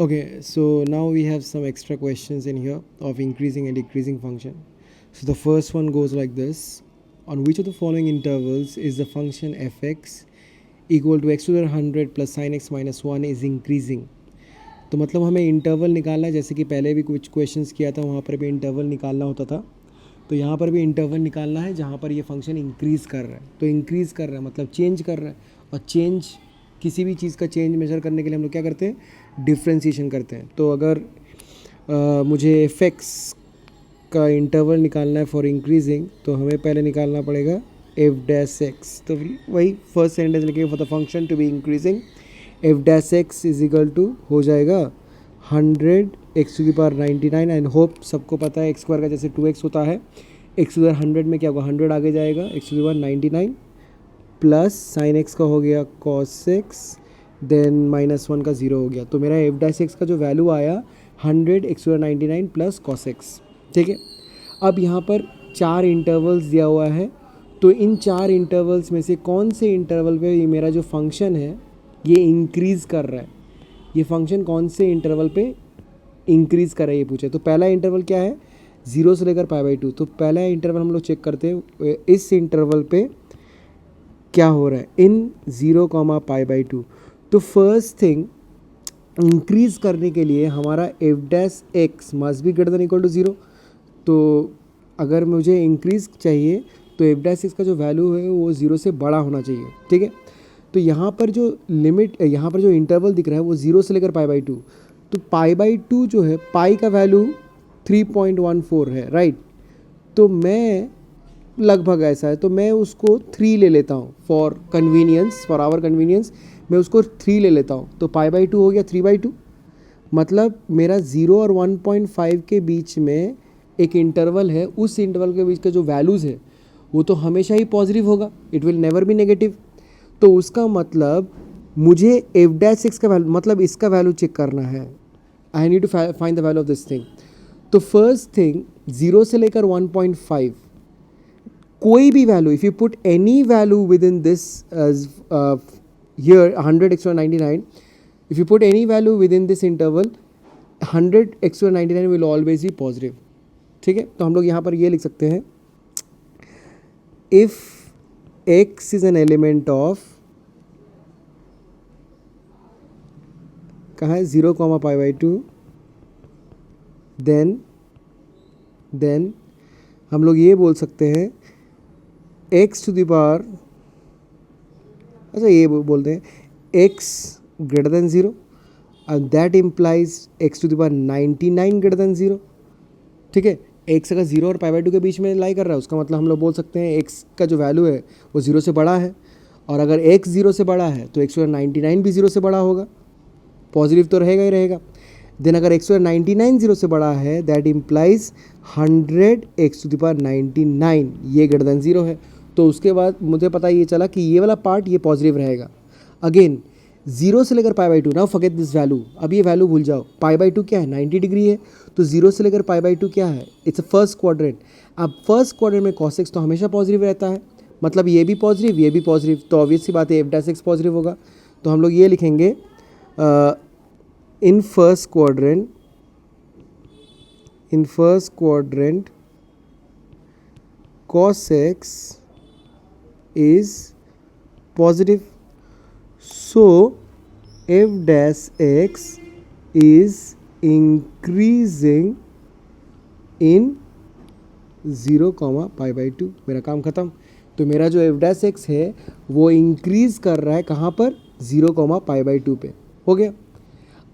Okay, so now we have some extra questions in here of increasing and decreasing function. So the first one goes like this. On which of the following intervals is the function fx equal to x to the 100 plus sin x minus 1 is increasing? तो मतलब हमें interval निकालना है, जैसे कि पहले भी कुछ क्वेश्चंस किया था वहाँ पर भी इंटरवल निकालना होता था, तो यहाँ पर भी इंटरवल निकालना है जहाँ पर ये फंक्शन इंक्रीज़ कर रहा है. तो इंक्रीज़ कर रहा है मतलब चेंज कर रहा है, और चेंज किसी भी चीज़ का चेंज मेजर करने के लिए हम लोग क्या करते हैं, डिफ्रेंशिएशन करते हैं. तो अगर मुझे एफ एक्स का इंटरवल निकालना है फॉर इंक्रीजिंग, तो हमें पहले निकालना पड़ेगा एफ डैश एक्स. तो वही फर्स्ट सेंटेंस लिखेंगे, for the function to be increasing f dash x is equal to हो जाएगा 100 x to the power 99. And hope सबको पता है एक्स स्क्वायर का जैसे 2x होता है, एक्स टू द 100 में क्या होगा, 100 आगे जाएगा, x to the power 99 plus sine x का हो गया कॉस एक्स, देन -1 का 0 हो गया. तो मेरा एफ डैश एक्स का जो वैल्यू आया 100 x to the 99 plus cos x. ठीक है, अब यहाँ पर 4 इंटरवल्स दिया हुआ है, तो इन 4 इंटरवल्स में से कौन से इंटरवल पे ये मेरा जो फंक्शन है ये इंक्रीज़ कर रहा है, ये फंक्शन कौन से इंटरवल पे इंक्रीज़ कर रहा है ये पूछे. तो पहला इंटरवल क्या है, 0 से लेकर π/2. तो पहला इंटरवल हम लोग चेक करते हैं इस इंटरवल पे क्या हो रहा है, इन 0, π/2. तो फर्स्ट थिंग, इंक्रीज़ करने के लिए हमारा f dash x must be greater than equal to 0. तो अगर मुझे इंक्रीज़ चाहिए तो एफ डैश एक्स का जो वैल्यू है वो 0 से बड़ा होना चाहिए. ठीक है, तो यहाँ पर जो लिमिट, यहाँ पर जो इंटरवल दिख रहा है वो 0 से लेकर π/2. तो π/2 जो है, पाई का वैल्यू 3.14 है, राइट. तो मैं लगभग ऐसा है, तो मैं उसको 3 ले लेता हूँ for convenience, for our convenience मैं उसको 3 ले लेता हूँ. तो π/2 हो गया 3/2. मतलब मेरा 0 और 1.5 के बीच में एक इंटरवल है, उस इंटरवल के बीच का जो वैल्यूज़ है वो तो हमेशा ही पॉजिटिव होगा, it will never be negative. तो उसका मतलब मुझे एफ डैश एक्स का वैल्यू, मतलब इसका वैल्यू चेक करना है. I need to find the value of this thing. तो फर्स्ट थिंग, 0 से लेकर 1.5 कोई भी value, if you put any value within this here 100 x to 99, if you put any value within this interval 100 x to 99 will always be positive. ठीक है, तो हम लोग यहाँ पर ये लिख सकते हैं, if x is an element of, कहाँ है, 0, π/2, देन हम लोग ये बोल सकते हैं x टू द पावर, अच्छा ये बोलते हैं x greater than 0, and that implies x to the power 99 greater than 0. ठीक है, x अगर 0 और π/2 के बीच में लाई कर रहा है, उसका मतलब हम लोग बोल सकते हैं x का जो वैल्यू है वो 0 से बड़ा है. और अगर x 0 से बड़ा है तो x to the 99 भी 0 से बड़ा होगा, पॉजिटिव तो रहेगा ही रहेगा. देन अगर x to the 99 0 से बड़ा है, that implies 100 x to the power 99 ये ग्रेटर देन 0 है. तो उसके बाद मुझे पता ये चला कि ये वाला पार्ट ये पॉजिटिव रहेगा. अगेन 0 से लेकर π/2, नाउ फॉरगेट दिस वैल्यू, अब ये वैल्यू भूल जाओ. π/2 क्या है, 90 डिग्री है. तो 0 से लेकर π/2 क्या है, इट्स अ फर्स्ट क्वाड्रेंट. अब फर्स्ट क्वाड्रेंट में cos x तो हमेशा पॉजिटिव रहता है, मतलब ये भी पॉजिटिव ये भी पॉजिटिव, तो ऑब्वियस सी बात है एफ डैश एक्स पॉजिटिव होगा. तो हम लोग ये लिखेंगे in first quadrant cos x is positive. So f dash x is increasing in 0, π/2. मेरा काम ख़त्म. तो मेरा जो f dash x है वो इंक्रीज़ कर रहा है कहाँ पर, 0, π/2 पे. हो गया.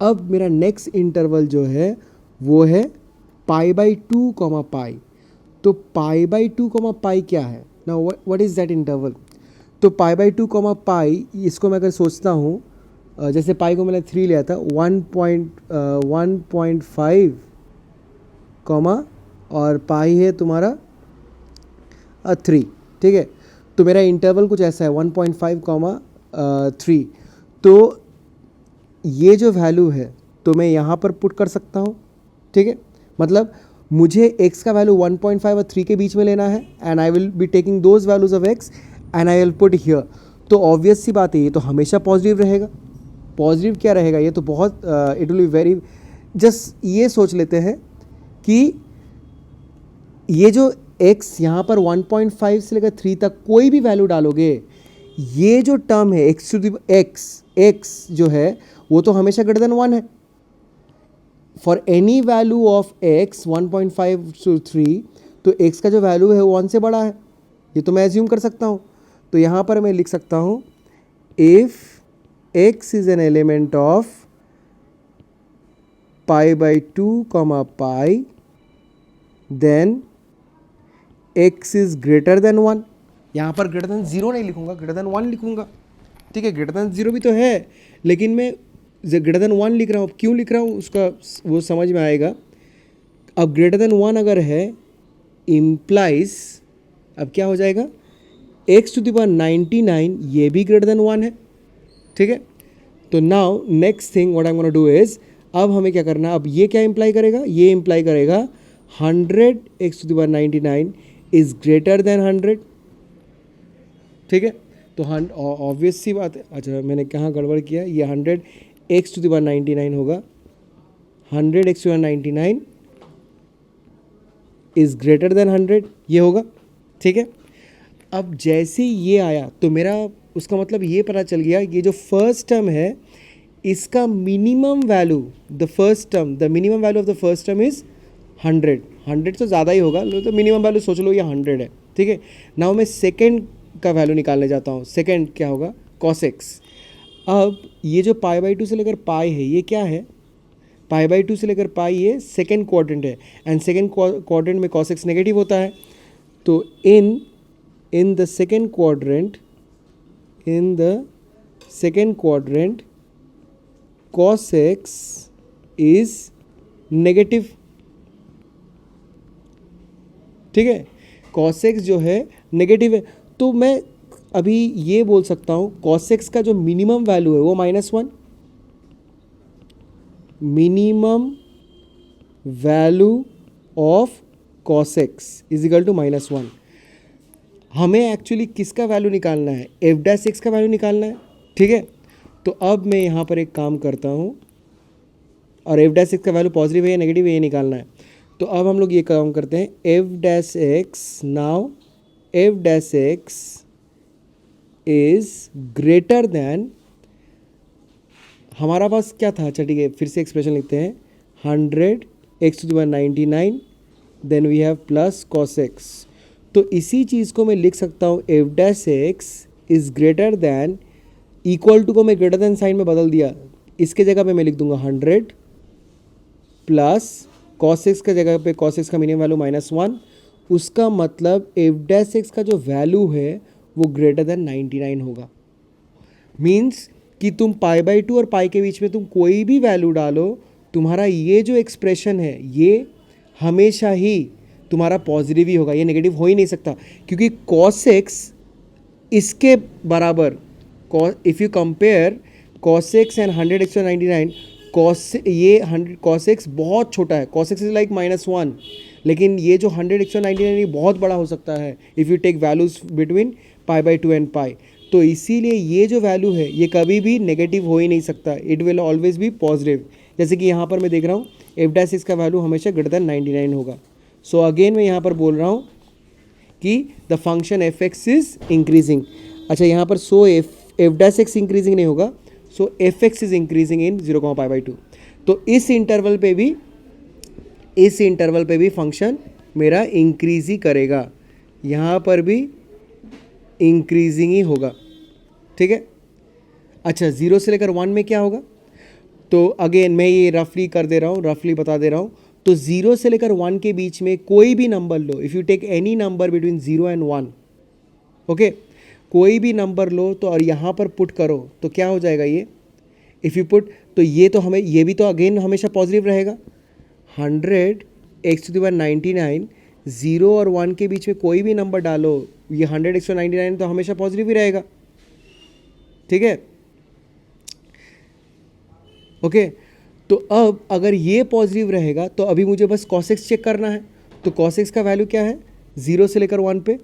अब मेरा नेक्स्ट इंटरवल जो है वो है π/2, π. तो π/2, π क्या है ना, व्हाट इज़ दैट इंटरवल. तो π/2, π इसको मैं अगर सोचता हूँ, जैसे पाई को मैंने 3 लिया था, 1.5 और पाई है तुम्हारा 3. ठीक है, तो मेरा इंटरवल कुछ ऐसा है 1.5, 3. तो ये जो वैल्यू है तो मैं यहाँ पर पुट कर सकता हूँ. ठीक है, मतलब मुझे x का वैल्यू 1.5 और 3 के बीच में लेना है, and I will be taking those values of x and I will put here. तो ऑब्वियस सी बात है ये तो हमेशा पॉजिटिव रहेगा. पॉजिटिव क्या रहेगा, ये तो बहुत it will be very, just ये सोच लेते हैं कि ये जो x यहाँ पर 1.5 से लेकर 3 तक कोई भी वैल्यू डालोगे, ये जो टर्म है x टू द x जो है वो तो हमेशा ग्रेटर देन 1 है। For any value of x 1.5 to 3, तो x का जो वैल्यू है वो 1 से बड़ा है, ये तो मैं एज्यूम कर सकता हूँ। तो यहाँ पर मैं लिख सकता हूँ if x is an element of π/2, π, then x is greater than 1। यहाँ पर ग्रेटर देन 0 नहीं लिखूंगा, ग्रेटर देन 1 लिखूंगा। ठीक है, ग्रेटर देन 0 भी तो है, लेकिन मैं ग्रेटर देन 1 लिख रहा हूँ। क्यों लिख रहा हूँ उसका वो समझ में आएगा। अब ग्रेटर देन 1 अगर है इम्प्लाइज, अब क्या हो जाएगा, x टू द पावर 99 ये भी ग्रेटर देन 1 है। ठीक है, तो now next thing what I am gonna do is, अब हमें क्या करना, अब ये क्या इम्प्लाई करेगा, ये इम्प्लाई करेगा 100 x to the power 99 is greater than 100। ठीक है, तो ऑब्वियस सी बात है। अच्छा मैंने कहाँ गड़बड़ किया, ये 100 x टू द पावर 99 होगा, 100 x to the power 99 is greater than 100 ये होगा। ठीक है, अब जैसे ये आया तो मेरा उसका मतलब ये पता चल गया, ये जो फर्स्ट टर्म है इसका minimum value, the first term, the minimum value of the first term is 100 तो ज़्यादा ही होगा, तो मिनिमम वैल्यू सोच लो ये 100 है। ठीक है, नाउ मैं सेकेंड का वैल्यू निकालने जाता हूँ। सेकेंड क्या होगा, cos x। अब ये जो π/2 से लेकर पाई है ये क्या है, π/2 से लेकर पाई ये सेकेंड क्वाड्रेंट है, एंड सेकेंड क्वाड्रेंट में cos x नेगेटिव होता है। तो in the second quadrant cos x is negative. ठीक है, cos x जो है नेगेटिव है, तो मैं अभी ये बोल सकता हूँ cos x का जो मिनिमम वैल्यू है वो -1, minimum value of cos x is equal to -1। हमें एक्चुअली किसका वैल्यू निकालना है, f' का वैल्यू निकालना है। ठीक है, तो अब मैं यहाँ पर एक काम करता हूँ, और f' का वैल्यू पॉजिटिव है या नेगेटिव है ये निकालना है। तो अब हम लोग ये काम करते हैं, f', now f' is greater then, हमारा पास क्या था, अच्छा ठीक है फिर से एक्सप्रेशन लिखते हैं, 100 x to the power 99 then we have plus cos x। तो इसी चीज़ को मैं लिख सकता हूँ f' is greater than, equal to को मैं ग्रेटर देन साइन में बदल दिया, इसके जगह पे मैं लिख दूंगा 100 प्लस cos x के जगह पे cos x का मिनिमम वैल्यू -1, उसका मतलब f' का जो वैल्यू है वो ग्रेटर देन 99 होगा। मीन्स कि तुम π/2 और पाई के बीच में तुम कोई भी वैल्यू डालो, तुम्हारा ये जो एक्सप्रेशन है ये हमेशा ही तुम्हारा पॉजिटिव ही होगा, ये नेगेटिव हो ही नहीं सकता, क्योंकि cos x इसके बराबर, if you compare cos x and 100 x to 99, cos x बहुत छोटा है, cos x इज लाइक -1, लेकिन ये जो 100 x to 99 ये बहुत बड़ा हो सकता है if you take values between π/2 and pi. तो इसीलिए ये जो वैल्यू है ये कभी भी नेगेटिव हो ही नहीं सकता, it will always be positive. जैसे कि यहाँ पर मैं देख रहा हूँ f' का वैल्यू हमेशा ग्रेटर देन 99 होगा। सो अगेन मैं यहाँ पर बोल रहा हूँ कि the function f(x) is increasing. अच्छा यहाँ पर सो f' इंक्रीजिंग नहीं होगा, सो f(x) इज इंक्रीजिंग इन 0,π/2। तो इस इंटरवल पे भी फंक्शन मेरा इंक्रीज ही करेगा, यहाँ पर भी इंक्रीजिंग ही होगा। ठीक है, अच्छा 0 से लेकर 1 में क्या होगा, तो अगेन मैं ये रफली कर दे रहा हूँ, रफली बता दे रहा हूँ। तो 0 से लेकर 1 के बीच में कोई भी नंबर लो, if you take any number between 0 and 1, okay, कोई भी नंबर लो तो और यहाँ पर पुट करो तो क्या हो जाएगा ये, इफ़ यू पुट, तो ये तो हमें ये भी तो अगेन हमेशा पॉजिटिव रहेगा। 100 x टू द पावर 99, 0 और 1 के बीच में कोई भी नंबर डालो, ये 100 x to 99 तो हमेशा पॉजिटिव ही रहेगा। ठीक है, ओके, तो अब अगर ये पॉजिटिव रहेगा तो अभी मुझे बस cos x चेक करना है। तो cos x का वैल्यू क्या है 0 से लेकर 1 पे,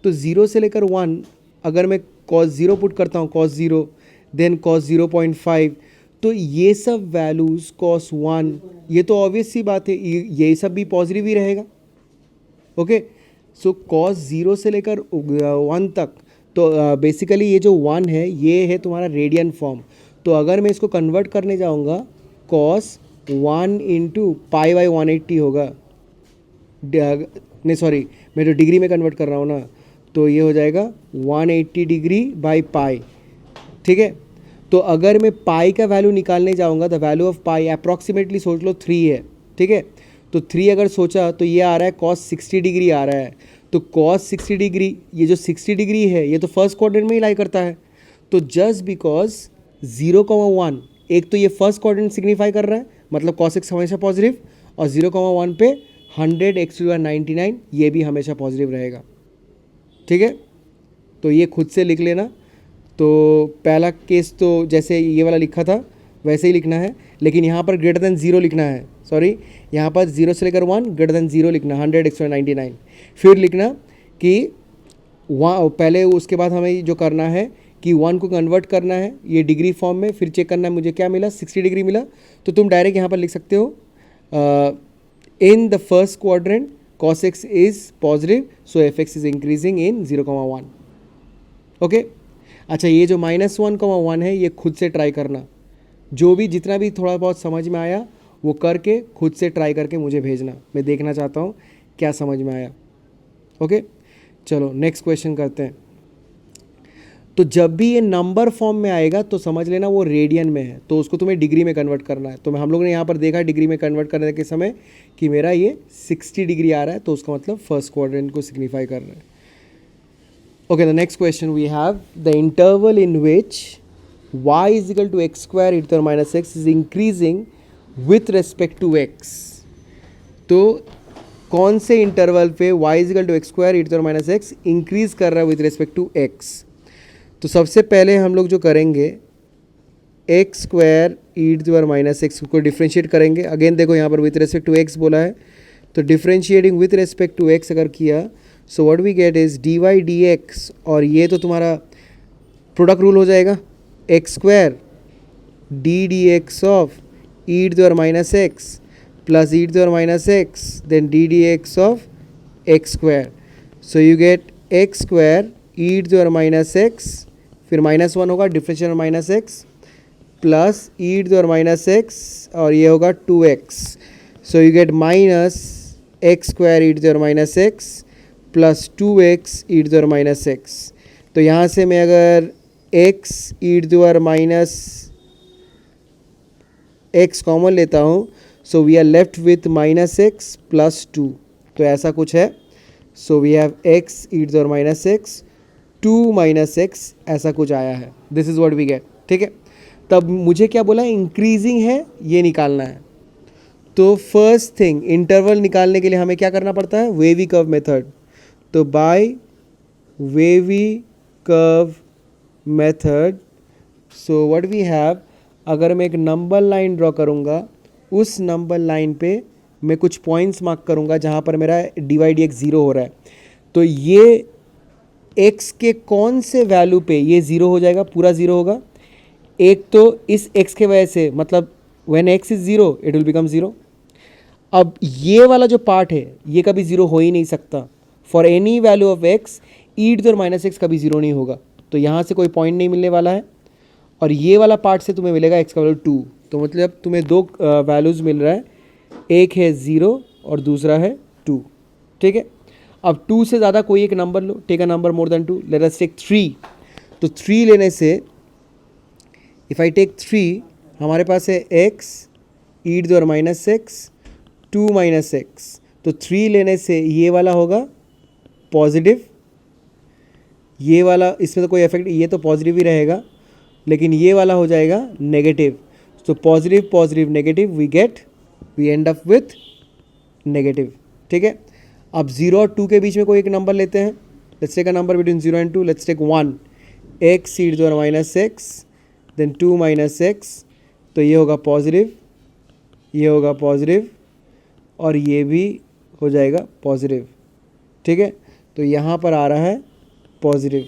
तो 0 से लेकर 1 अगर मैं cos 0 पुट करता हूँ, cos 0 देन cos 0.5, तो ये सब वैल्यूज़ cos 1, ये तो ऑब्वियस सी बात है, ये सब भी पॉजिटिव ही रहेगा. ओके, सो cos 0 से लेकर 1 तक, तो बेसिकली ये जो 1 है ये है तुम्हारा रेडियन फॉर्म. तो अगर मैं इसको कन्वर्ट करने जाऊँगा, cos 1 इंटू पाई बाई 180 होगा. नहीं सॉरी, मैं तो डिग्री में कन्वर्ट कर रहा हूँ ना, तो ये हो जाएगा 180 डिग्री बाई पाई. ठीक है, तो अगर मैं पाई का वैल्यू निकालने जाऊँगा, the value of pi approximately सोच लो 3 है. ठीक है, तो 3 अगर सोचा तो ये आ रहा है cos 60 डिग्री आ रहा है. तो cos 60 डिग्री, ये जो 60 डिग्री है ये तो फर्स्ट क्वाड्रेंट में ही लाई करता है. तो जस्ट बिकॉज 0,1, एक तो ये फर्स्ट क्वाड्रेंट सिग्निफाई कर रहा है, मतलब cos x हमेशा पॉजिटिव, और 0,1 पे 100 x टू 99 ये भी हमेशा पॉजिटिव रहेगा. ठीक है, तो ये खुद से लिख लेना. तो पहला केस तो जैसे ये वाला लिखा था वैसे ही लिखना है, लेकिन यहाँ पर ग्रेटर देन 0 लिखना है. सॉरी, यहाँ पर 0 से लेकर 1 ग्रेटर देन 0 लिखना, 100 x टू 99. फिर लिखना कि पहले उसके बाद हमें जो करना है कि 1 को कन्वर्ट करना है ये डिग्री फॉर्म में, फिर चेक करना है मुझे क्या मिला, 60 डिग्री मिला. तो तुम डायरेक्ट यहाँ पर लिख सकते हो in the first quadrant cos x is positive, so F x is increasing in 0,1. Okay, अच्छा ये जो -1,1 है ये खुद से ट्राई करना, जो भी जितना भी थोड़ा बहुत समझ में आया वो करके खुद से ट्राई करके मुझे भेजना, मैं देखना चाहता हूँ क्या समझ में आया. ओके, चलो नेक्स्ट क्वेश्चन करते हैं. तो जब भी ये नंबर फॉर्म में आएगा तो समझ लेना वो रेडियन में है, तो उसको तुम्हें डिग्री में कन्वर्ट करना है. तो हम लोगों ने यहाँ पर देखा डिग्री में कन्वर्ट करने के समय कि मेरा ये 60 डिग्री आ रहा है, तो उसका मतलब फर्स्ट क्वाड्रेंट को सिग्निफाई कर रहा है. Okay, the next question we have, the interval in which y is equal to x square e to the power minus x is increasing with respect to x. तो कौन से interval पे y is equal to x square e to the power minus x increase कर रहा है with respect to x. तो सबसे पहले हम लोग जो करेंगे x square e to the power minus x को डिफ्रेंशिएट करेंगे. अगेन देखो यहाँ पर विथ रिस्पेक्ट टू x बोला है, तो differentiating with respect to x अगर किया, so what we get is d y d x, और ये तो तुम्हारा प्रोडक्ट रूल हो जाएगा, x square d d x of e to the power minus x plus e to the power minus x then d d x of x square. So you get x square e to the power minus x, फिर -1 होगा differential minus x plus e to the power minus x, और ये होगा 2x. So you get minus x square e to the power minus x plus 2x e to the power minus x. तो यहाँ से मैं अगर x e to the power minus x common लेता हूँ, so we are left with minus x plus 2. तो ऐसा कुछ है. So we have x e to the power minus x 2 minus x, ऐसा कुछ आया है. This is what we get. ठीक है, तब मुझे क्या बोला, इंक्रीजिंग है ये निकालना है. तो फर्स्ट थिंग इंटरवल निकालने के लिए हमें क्या करना पड़ता है, वेवी कर्व मेथड. तो by wavy curve method, so what we have, अगर मैं एक नंबर लाइन ड्रॉ करूँगा, उस नंबर लाइन पे मैं कुछ पॉइंट्स मार्क करूँगा जहाँ पर मेरा डी वाई डी एक्स 0 हो रहा है. तो ये x के कौन से वैल्यू पे ये 0 हो जाएगा, पूरा 0 होगा. एक तो इस x के वजह से, मतलब when x is 0 it will become 0. अब ये वाला जो पार्ट है ये कभी 0 हो ही नहीं सकता. For any value of x e to the power minus x कभी 0 नहीं होगा. तो यहाँ से कोई पॉइंट नहीं मिलने वाला है, और ये वाला पार्ट से तुम्हें मिलेगा x का वैल्यू 2. तो मतलब तुम्हें दो वैल्यूज़ मिल रहा है, एक है 0 और दूसरा है 2. ठीक है, अब 2 से ज़्यादा कोई एक नंबर लो, take a number more than 2, let us take 3. तो 3 लेने से, इफ़ आई टेक 3, हमारे पास है x e to the power minus x 2 minus x. तो 3 लेने से ये वाला होगा पॉजिटिव, ये वाला इसमें तो कोई इफेक्ट, ये तो पॉजिटिव ही रहेगा, लेकिन ये वाला हो जाएगा नेगेटिव. तो positive positive negative we end up with negative. ठीक है, अब 0 और 2 के बीच में कोई एक नंबर लेते हैं. Let's take a number between 0 and 2, let's take 1, x e to the power minus x then 2 minus x. तो ये होगा पॉजिटिव, ये होगा पॉजिटिव, और ये भी हो जाएगा पॉजिटिव. ठीक है, तो यहाँ पर आ रहा है पॉजिटिव.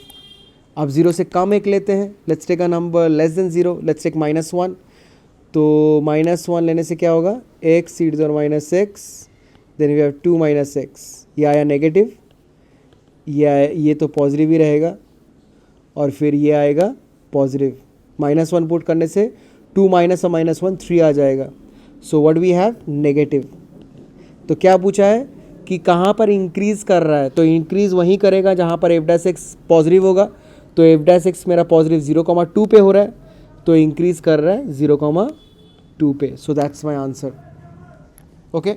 अब 0 से कम एक लेते हैं, let's take a number less than 0, let's take -1. तो -1 लेने से क्या होगा, x e to the minus x, then we have 2 minus x, ये आया नेगेटिव, ये तो पॉजिटिव ही रहेगा, और फिर ये आएगा पॉजिटिव। -1 पुट करने से 2 माइनस और -1 3 आ जाएगा। So what we have, negative. तो क्या पूछा है कि कहाँ पर इंक्रीज़ कर रहा है, तो इंक्रीज़ वहीं करेगा जहाँ पर f' पॉजिटिव होगा। तो f' मेरा पॉजिटिव 0,2 पे हो रहा है, तो इंक्रीज़ कर रहा है 0,2 पे। So that's my answer. Okay.